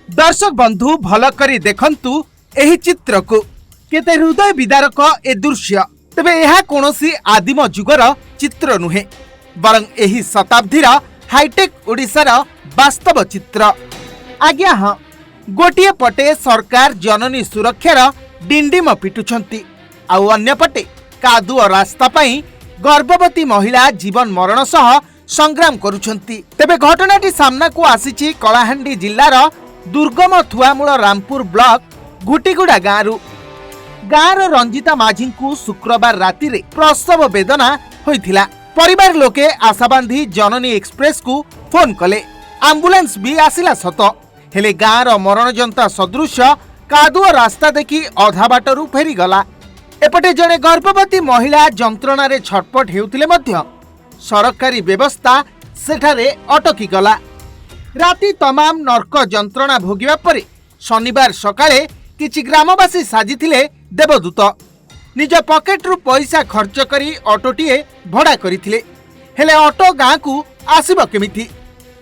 दर्शक बंधु भल करी देखंतु एही चित्र को केते हृदय विदारक ए दृश्य। तबे यह कोनोसी आदिम जुगर चित्र नुहे बरं एही शताब्दीर हाईटेक ओडिशार वास्तव चित्र। आज्ञा हाँ, गोटे पटे सरकार जननी सुरक्षार डिंडिम पिटुछंती आउ अन्य पटे कादुओ रास्ता पाई गर्भवती महिला जीवन मरण सह संग्राम करुछंती। तेबे घटनाटी सामना को आसीछि कलाहांडी जिल्लार दुर्गम थुआमूल रामपुर ब्लॉक घुटीगुड़ा गाँव। गाँवर रंजिता माझी को शुक्रवार राति रे प्रसव वेदना होइथिला। परिवार लोके आशा बांधी जननी एक्सप्रेस को फोन कले। एम्बुलेंस भी आसिला सत, हेले गाँवर मरणजंता सदृश कादुओ रास्ता देखी अधा बाटरू फेरी गला। एपटे जड़े गर्भवती महिला जंत्रणा रे छटपट हेउथिले मध्य सरकारी व्यवस्था सेठारे अटकी गला। राति तमाम नर्क जंत्रणा भोगिबा परे शनिवार सकाळे किछि ग्रामवासी साजिथिले देवदूत। निज पकेट्रु पैसा खर्च करी ऑटोटीए भड़ा करिथिले, हेले ऑटो गाँ को आसिब केमिति।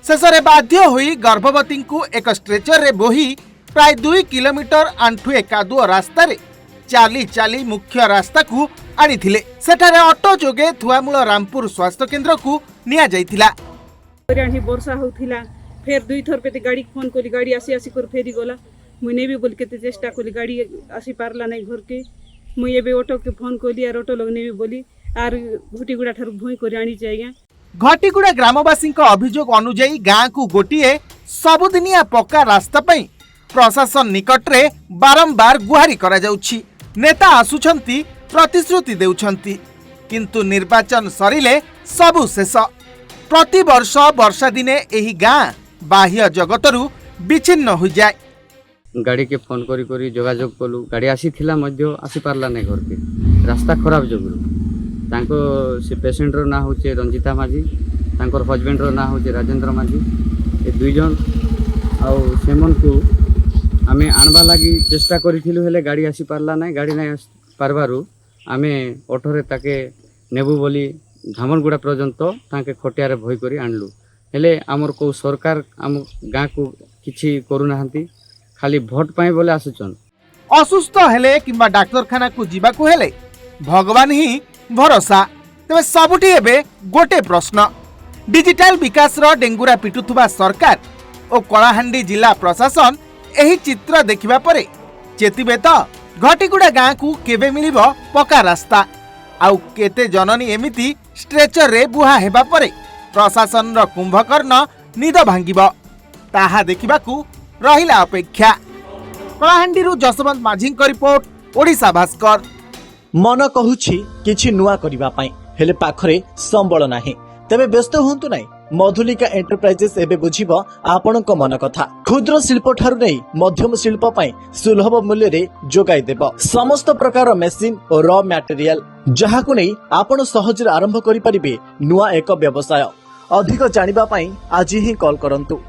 शेषरे बाध्य होई गर्भवती को एक स्ट्रेचर रे बोही प्राय 2 किलोमीटर आंठुए कादुओ रास्ता रे चाली चाली मुख्य रास्ता को आनिथिले। सेठारे ऑटो जोगे थुआमूल रामपुर स्वास्थ्य केंद्र को निया जाइथिला। वर्षा होथिला, फेर 2 थर पे गाड़ी फोन करी, गाड़ी आसी आसी कर फेरी गला। मुझे भी बोल के चेष्टा कली, गाड़ी आसी पारला नहीं घर के। मुझे भी ऑटो के फोन कली और ऑटो लगने भी बोली आर घुटीगुड़ा ठार भूई कर आनी चाहिए। घटीगुड़ा ग्रामवासी अभियोग अनुजाई गाँ को गोटे सबुदिनिया पक्का रास्ता पाई प्रशासन निकट रे बारंबार गुहारी करा जाउछि। नेता आसुछंती, प्रतिश्रुति देउछंती, किंतु निर्वाचन सरिले सबु शेष। प्रति वर्ष वर्षा दिने एही गाँ बाह्य जगतरू विच्छिन्न हो जाए। गाड़ी के फोन करी करी जोगाजोग कलु, गाड़ी आसी थिला मध्य आसी पारला नहीं घर के। रास्ता खराब जोगुरु तांको से पेशेंट रो ना होचे रंजिता माझी, तांकर हस्बैंड रो ना होचे राजेंद्र माझी। ए दुई जन आउ सेमन को आमे आनबा लागी चेष्टा करिथिलु, हेले गाड़ी आसी पारला नहीं। गाड़ी नहीं पारबारु आमे ऑटो रे ताके नेबु बोली धामनगुड़ा पर्यंत ताके खटिया रे भई करी आनलु, हेले आमर को सरकार आम गाँ को किछि करू नाहंती, खाली भोट पाए बोले आसुचन। असुस्थ हेले किंबा डाक्तरखाना को जीवाकू हेले भगवान ही भरोसा। तेबे सबुठी एबे गोटे प्रश्न, डिजिटल विकास रो डेंगुरा पिटुथुबा सरकार और कलाहांडी जिला प्रशासन एही चित्र देखिबा परे चेतिबे तो घटीगुड़ा गाँ को केबे मिलिबो पक्का रास्ता, आउ केते जननी एमिति स्ट्रेचर रे बुहा हेबा परे प्रशासन रो कुंभकर्ण निद भांगिबो, ताहा देखिबाकू रहिला अपेक्षा। कलाहांडीरू जसवंत माझी रिपोर्ट, ओडिशा भास्कर। मन कहूछि किछि नुआ करिबा पई, हेले पाखरे संबळ नाही। तबे व्यस्त होंतु नाही, मधुलिका एंटरप्राइजेस एबे बुझिबो आपणक मन कथा। क्षुद्र शिल्प ठारू नै मध्यम शिल्प पई सुलभ मूल्य रे जोगाई देबो समस्त प्रकार मेसिन और रॉ मटेरियल, जहाकु नै आपण सहज आरंभ करि परिबे नुआ एक व्यवसाय। अधिक जानिबा पई आज ही कॉल करंतु।